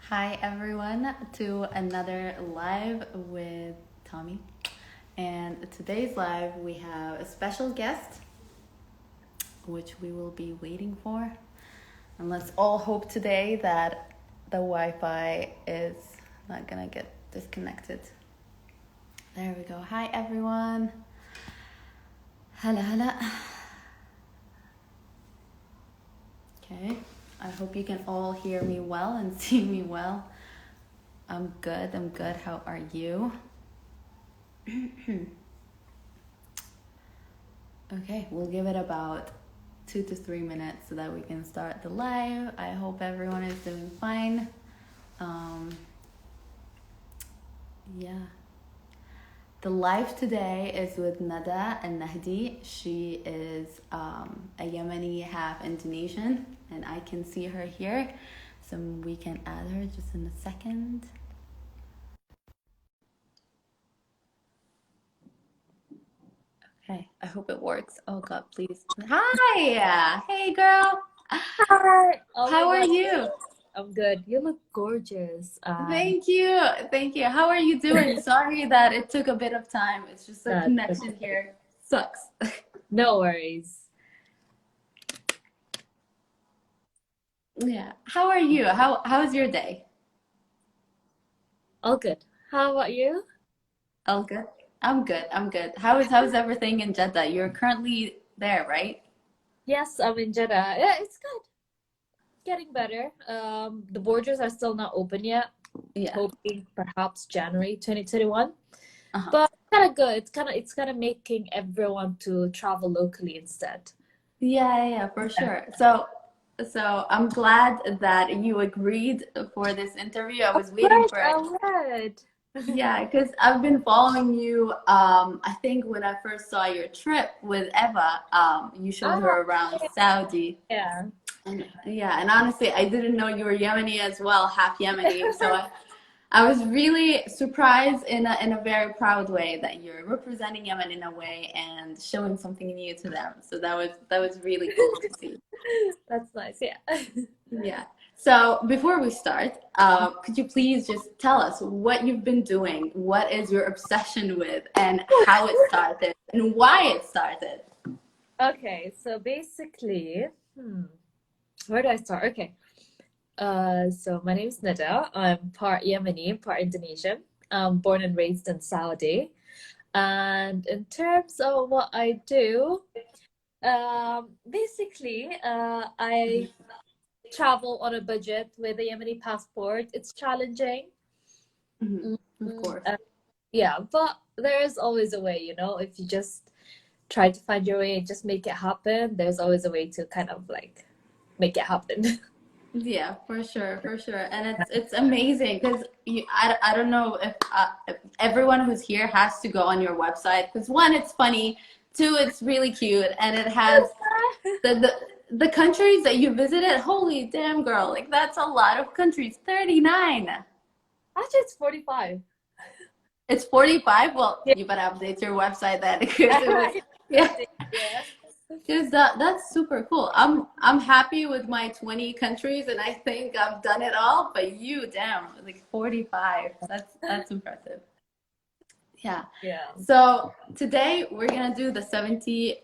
Hi everyone to another live with Tommy. And today's live we have a special guest which we will be waiting for. And let's all hope today that the Wi-Fi is not gonna get disconnected. There we go. Hi everyone. Hala hala. Okay. I hope you can all hear me well and see me well. I'm good. How are you? Okay, we'll give it about 2 to 3 minutes so that we can start the live. I hope everyone is doing fine. Yeah. The live today is with Nada النهدي. She is a Yemeni, half Indonesian, and I can see her here. So we can add her just in a second. Okay, I hope it works. Oh God, please. Hi! Hey girl! Hi. Oh How my are God. you? I'm good. You look gorgeous. Thank you. Thank you. How are you doing? Sorry that it took a bit of time. It's just the That's connection okay. here sucks. No worries. Yeah. How are you? How's your day? All good. How about you? All good. I'm good. How's everything in Jeddah? You're currently there, right? Yes, I'm in Jeddah. Yeah, it's good. Getting better. The borders are still not open yet. Yeah. Hoping perhaps January 2021. Uh-huh. But kind of good. It's kind of making everyone to travel locally instead. Yeah, for sure. So I'm glad that you agreed for this interview. I was waiting Right, for it. all right. Yeah, because I've been following you. I think when I first saw your trip with Eva, you showed Ah, her around Saudi. yeah. And yeah, and honestly, I didn't know you were Yemeni as well, half Yemeni. So I was really surprised in a very proud way that you're representing Yemen in a way and showing something new to them. So that was really cool to see. That's nice. Yeah. Yeah. So before we start, could you please just tell us what you've been doing, what is your obsession with, and how it started, and why it started? Okay, so basically, where do I start? Okay. So my name is Nada. I'm part Yemeni, part Indonesian. I'm born and raised in Saudi. And in terms of what I do, basically, I travel on a budget with a Yemeni passport. It's challenging. Mhm. Of Mm, course. uh, yeah, but there is always a way, if you just try to find your way and just make it happen, there's always a way to kind of like make it happen. Yeah, for sure. And it's amazing because I don't know if everyone who's here has to go on your website because one, it's funny, two, it's really cute, and it has the countries that you visited. Holy damn, girl! Like that's a lot of countries. 39. Actually, it's 45. It's 45. Well, Yeah. you better update your website then because it was yeah. Yeah. Because that's super cool. I'm happy with my 20 countries and I think I've done it all, but you damn, like 45. That's impressive. Yeah. Yeah. So today we're gonna do the 70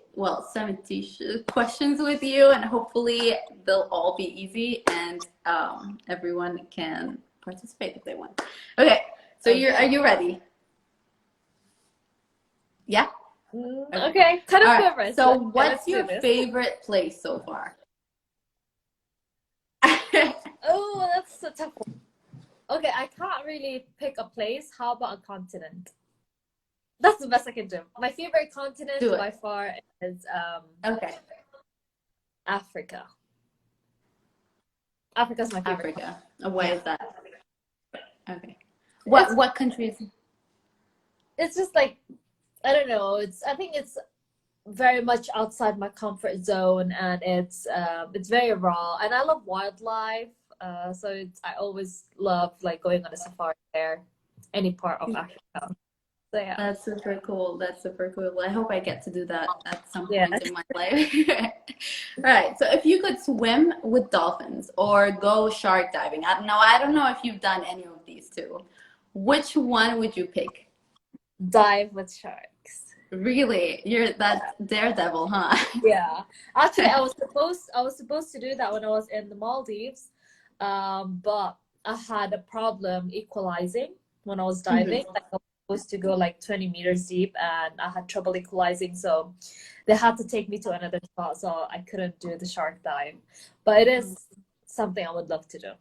questions with you and hopefully they'll all be easy and everyone can participate if they want. Okay. So Okay. are you ready? Yeah? Okay. Okay. Kind All of right. nervous, So but okay, what's let's do your this. favorite place so far? Oh, that's a tough one. Okay, I can't really pick a place. How about a continent? That's the best I can do. My favorite Do continent it. by far is Okay. Africa. Africa's my favorite continent. Africa. Why Yeah. is that? Okay. It's What countries? it's just like I don't know. I think it's very much outside my comfort zone, and it's very raw, and I love wildlife. So I always love like going on a safari there, any part of Africa. So yeah. That's super cool. That's super cool. Well, I hope I get to do that at some Yeah. point in my life. All right. So if you could swim with dolphins or go shark diving, I don't know if you've done any of these two. Which one would you pick? Dive with sharks. Really? You're that daredevil, huh? Yeah. Actually, I was supposed to do that when I was in the Maldives, but I had a problem equalizing when I was diving. Mhm. Like I was supposed to go like 20 meters deep, and I had trouble equalizing, so they had to take me to another spot, so I couldn't do the shark dive. But it is something I would love to do.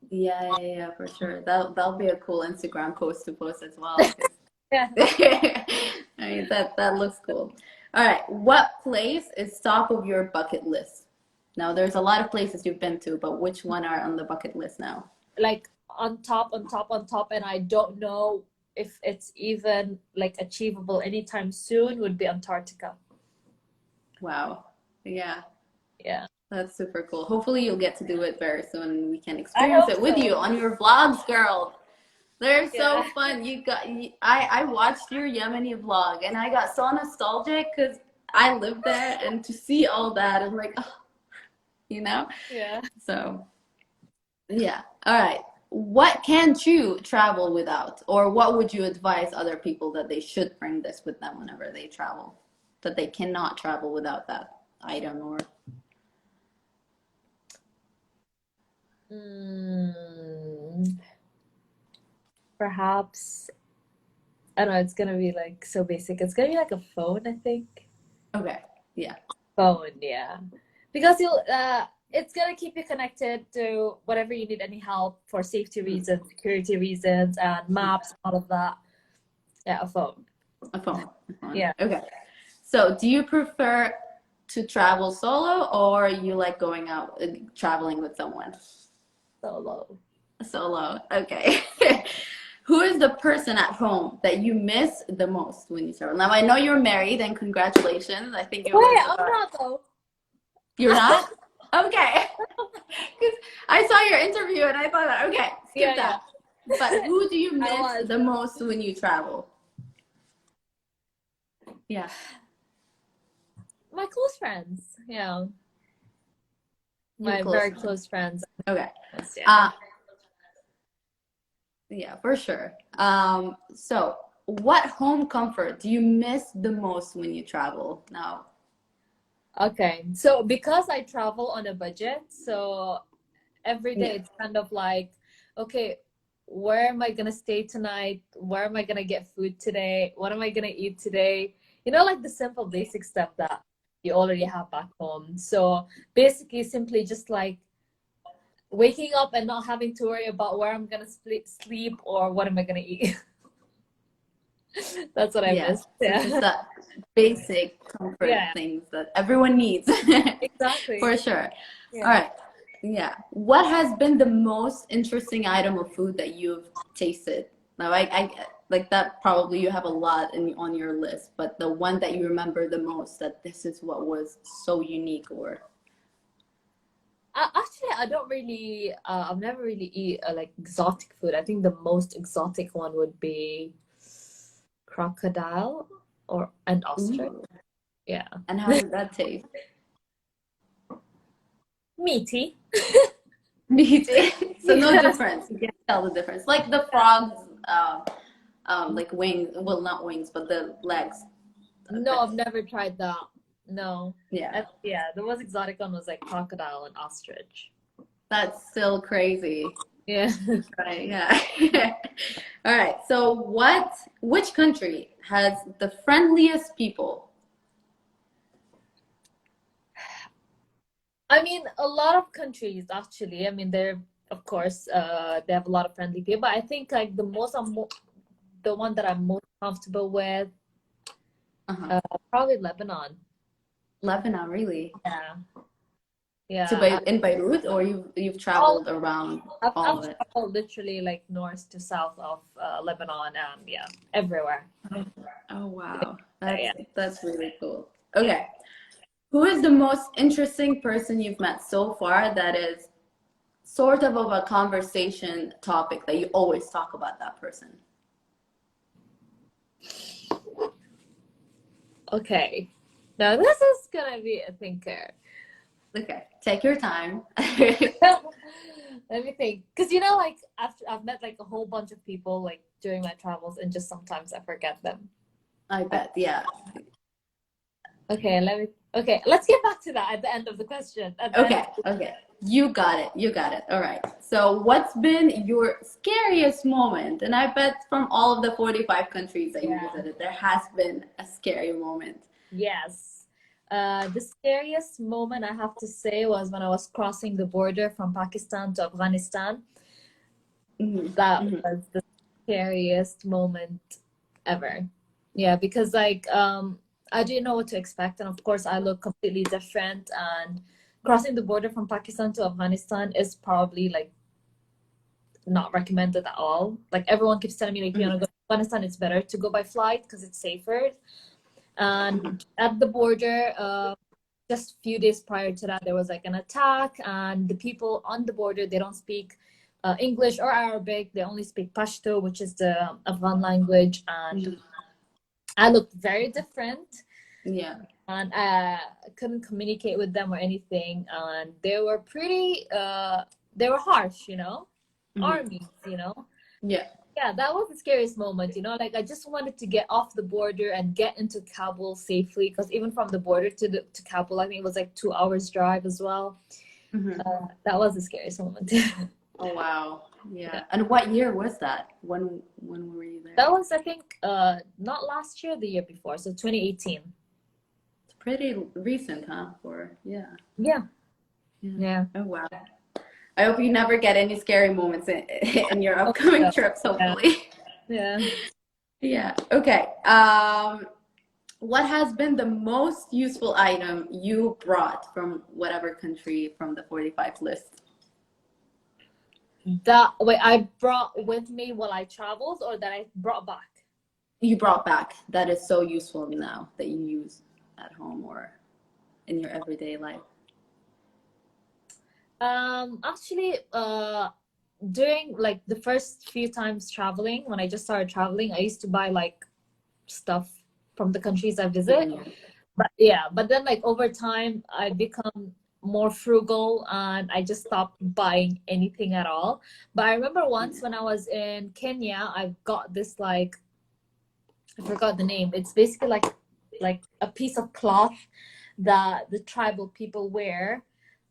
Yeah, for sure. That'll be a cool Instagram post to post as well. Yeah. I mean, that looks cool. All right, what place is top of your bucket list? Now, there's a lot of places you've been to, but which one are on the bucket list now? Like on top, on top, on top, and I don't know if it's even like achievable anytime soon, would be Antarctica. Wow. Yeah, Yeah. that's super cool. Hopefully, you'll get to do it very soon. We can I experience hope it with so. you on your vlogs, girl. They're so Yeah. fun. I watched your Yemeni vlog and I got so nostalgic because I lived there and to see all that, I'm like, oh, you know? Yeah. So, yeah. All right. What can't you travel without? Or what would you advise other people that they should bring this with them whenever they travel? That they cannot travel without that item or Mm, perhaps, I don't know, it's gonna be like so basic. It's gonna be like a phone, I think. okay. Yeah. Phone, yeah. Because it's gonna keep you connected to whatever you need any help for safety Mm. reasons, security reasons, and maps, all of that. Yeah, a phone. A phone. A phone. Yeah, Okay. So, do you prefer to travel solo or you like going out traveling with someone? solo. Solo. Okay. Who is the person at home that you miss the most when you travel? Now, I know you're married and congratulations. I think it Wait, was, I'm not though. you're not? Okay. Because I saw your interview and I thought, okay, skip Yeah, yeah. that. But who do you I miss was. the most when you travel? Yeah. My close friends. Yeah. Your My close very friend. close friends. Okay. Yeah. Uh, yeah, for sure. So what home comfort do you miss the most when you travel now? Okay. So because I travel on a budget, so every day Yeah. it's kind of like, okay, where am I gonna stay tonight? Where am I gonna get food today? What am I gonna eat today? You know, like the simple basic stuff that you already have back home. So basically simply just like waking up and not having to worry about where I'm gonna sleep or what am I gonna eat. That's what I Yeah. miss. So just Yeah. that basic comfort Yeah, things that everyone needs. exactly. For sure. All Yeah. right. Yeah. What has been the most interesting item of food that you've tasted? Now, like that probably you have a lot on your list, but the one that you remember the most that this is what was so unique or Actually, I don't really, I've never really eat like exotic food. I think the most exotic one would be crocodile or and ostrich. ooh. Yeah. And how did that taste? Meaty. Me too. So no Yeah. difference. You can tell the difference. Like the frogs, like wings. Well, not wings, but the legs. No, I've never tried that. No. Yeah, Yeah, the most exotic one was like crocodile and ostrich. that's still crazy. Yeah. Right? Yeah. All right. So, which country has the friendliest people? I mean, a lot of countries actually. I mean, they're of course, they have a lot of friendly people. But I think like the one that I'm most comfortable with, Uh-huh. probably Lebanon. Lebanon, really? Yeah, To yeah. In Beirut, or you've All traveled around all I've of it? traveled literally like north to south of Lebanon and yeah, everywhere. Oh wow, Yeah. that's really cool. Okay. Who is the most interesting person you've met so far that is sort of a conversation topic that you always talk about that person? Okay. Now this is gonna be a thinker. Okay, take your time. Let me think. Because you know, like after I've met like a whole bunch of people like during my travels, and just sometimes I forget them. I bet, yeah. Okay, okay, let's get back to that at the end of the question. At the end Okay, okay. You got it. You got it. All right. So, what's been your scariest moment? And I bet from all of the 45 countries that you visited, there has been a scary moment. Yes. The scariest moment I have to say was when I was crossing the border from Pakistan to Afghanistan. That was the scariest moment ever. Yeah, because like I didn't know what to expect, and of course I look completely different, and crossing the border from Pakistan to Afghanistan is probably like not recommended at all. Like everyone keeps telling me like, if you want to go to Afghanistan, it's better to go by flight because it's safer. And at the border, just a few days prior to that, there was like an attack, and the people on the border, they don't speak English or Arabic. They only speak Pashto, which is the Afghan language, and I looked very different. Yeah. And I couldn't communicate with them or anything, and they were pretty they were harsh, you know, armies, you know. Yeah, that was the scariest moment, you know, like I just wanted to get off the border and get into Kabul safely, because even from the border to Kabul, I think it was like 2 hours drive as well. That was the scariest moment. Oh wow. Yeah. And what year was that? When were you there? That was, I think, not last year, the year before, so 2018. It's pretty recent, huh? Yeah. Oh wow. I hope you never get any scary moments in your upcoming trips, hopefully. Yeah. Okay. What has been the most useful item you brought from whatever country from the 45 list? Wait, I brought with me while I traveled, or that I brought back? You brought back that is so useful now that you use at home or in your everyday life. Actually, during like the first few times traveling, when I just started traveling, I used to buy like stuff from the countries I visit. But then like over time, I become more frugal and I just stopped buying anything at all. But I remember once when I was in Kenya, I got this like, I forgot the name. It's basically like a piece of cloth that the tribal people wear,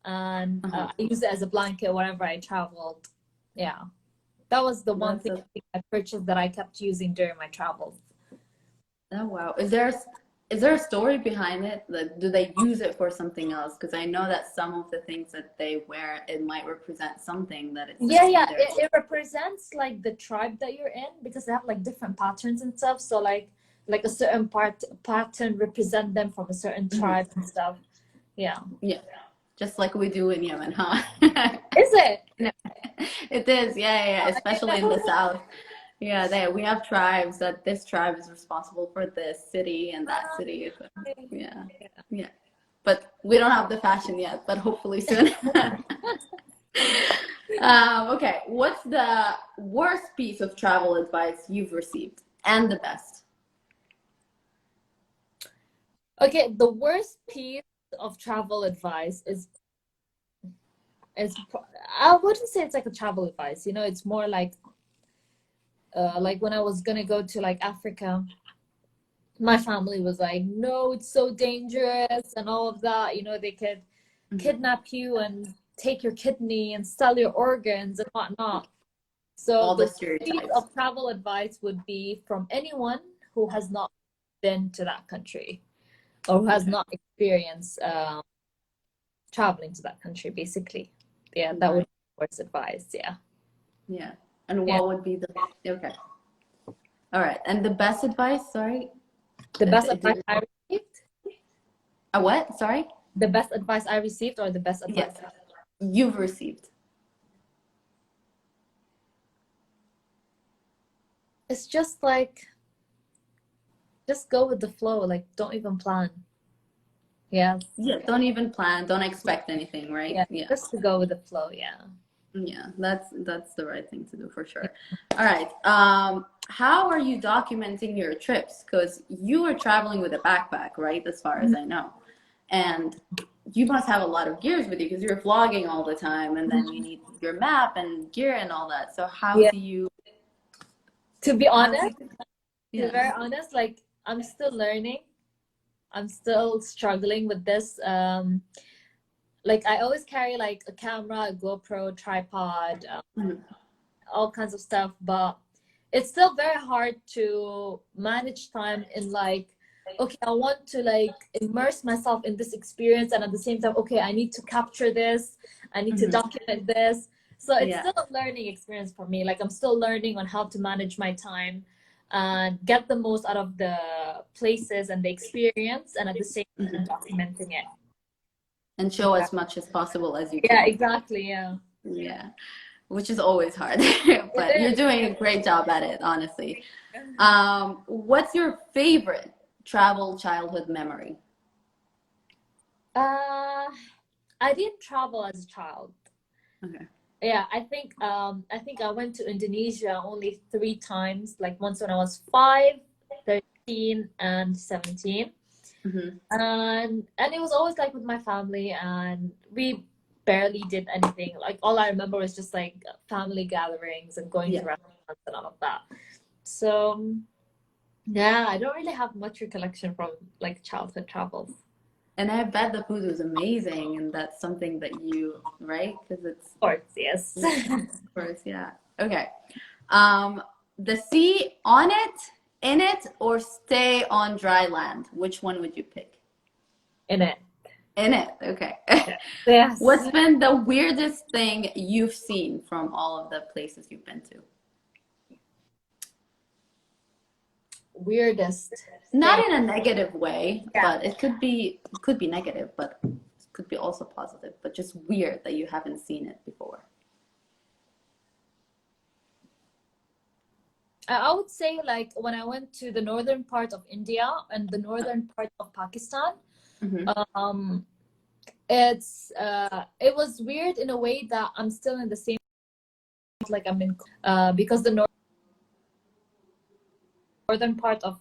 and I use it as a blanket whenever I traveled. Yeah, that was the one thing I purchased that I kept using during my travels. Oh wow! Is there a story behind it? Like, do they use it for something else? Because I know that some of the things that they wear, it might represent something that it's it represents like the tribe that you're in, because they have like different patterns and stuff. So like a certain pattern represent them from a certain tribe and stuff. Yeah. Just like we do in Yemen, huh? Is it? It is, yeah. Especially in the south. Yeah, we have tribes that this tribe is responsible for this city and that city. Yeah. But we don't have the fashion yet, but hopefully soon. Okay, what's the worst piece of travel advice you've received and the best? Okay, the worst piece of travel advice is I wouldn't say it's like a travel advice, you know, it's more like when I was gonna go to like Africa, my family was like, no, it's so dangerous and all of that, you know, they could kidnap you and take your kidney and sell your organs and whatnot. So all the piece of travel advice would be from anyone who has not been to that country or who has not experienced traveling to that country, basically. Yeah, that would be the worst advice. Yeah. And what would be the okay? All right. And the best advice? Sorry. The best advice I received. A what? Sorry. The best advice I received, or the best advice you've received. It's just like, just go with the flow. Like, don't even plan. Yeah. Don't even plan. Don't expect anything, right? Yeah. Just to go with the flow. Yeah. Yeah, that's the right thing to do for sure. All right. How are you documenting your trips? Because you are traveling with a backpack, right? As far as I know. And you must have a lot of gears with you because you're vlogging all the time, and then you need your map and gear and all that. So Yeah. To be how do honest, you, to be yeah. very honest, like I'm still learning. I'm still struggling with this. Like I always carry like a camera, a GoPro, tripod, Mhm. all kinds of stuff, but it's still very hard to manage time in like, okay, I want to like immerse myself in this experience, and at the same time, okay, I need to capture this, I need to Mhm. document this. So it's Yeah. still a learning experience for me. Like I'm still learning on how to manage my time and get the most out of the places and the experience, and at the same time Mhm. documenting it. And show Yeah, as much as possible as you yeah, can. exactly. Yeah, Yeah. Which is always hard, it but you're is. doing a great job at it, honestly. What's your favorite travel childhood memory? Uh, I didn't travel as a child. Okay. Yeah, I think I went to Indonesia only 3 times, like once when I was 5, 13, and 17. Hmm. And it was always like with my family, and we barely did anything. Like all I remember was just like family gatherings and going to Yeah. restaurants and all of that. So yeah, I don't really have much recollection from like childhood travels. And I bet the food was amazing, and that's something that you, right? Because it's, Of course, yes. yeah, of course, yeah. Okay. Um, the sea, on it, in it, or stay on dry land? Which one would you pick? In it. In it. Okay. Yes. What's been the weirdest thing you've seen from all of the places you've been to? Weirdest Not thing. in a negative way, Yeah. but it could be negative, but it could be also positive, but just weird that you haven't seen it before. I would say like when I went to the northern part of India and the northern part of Pakistan, Hmm. um, it was weird in a way that I'm still in the same like I'm in because the northern part of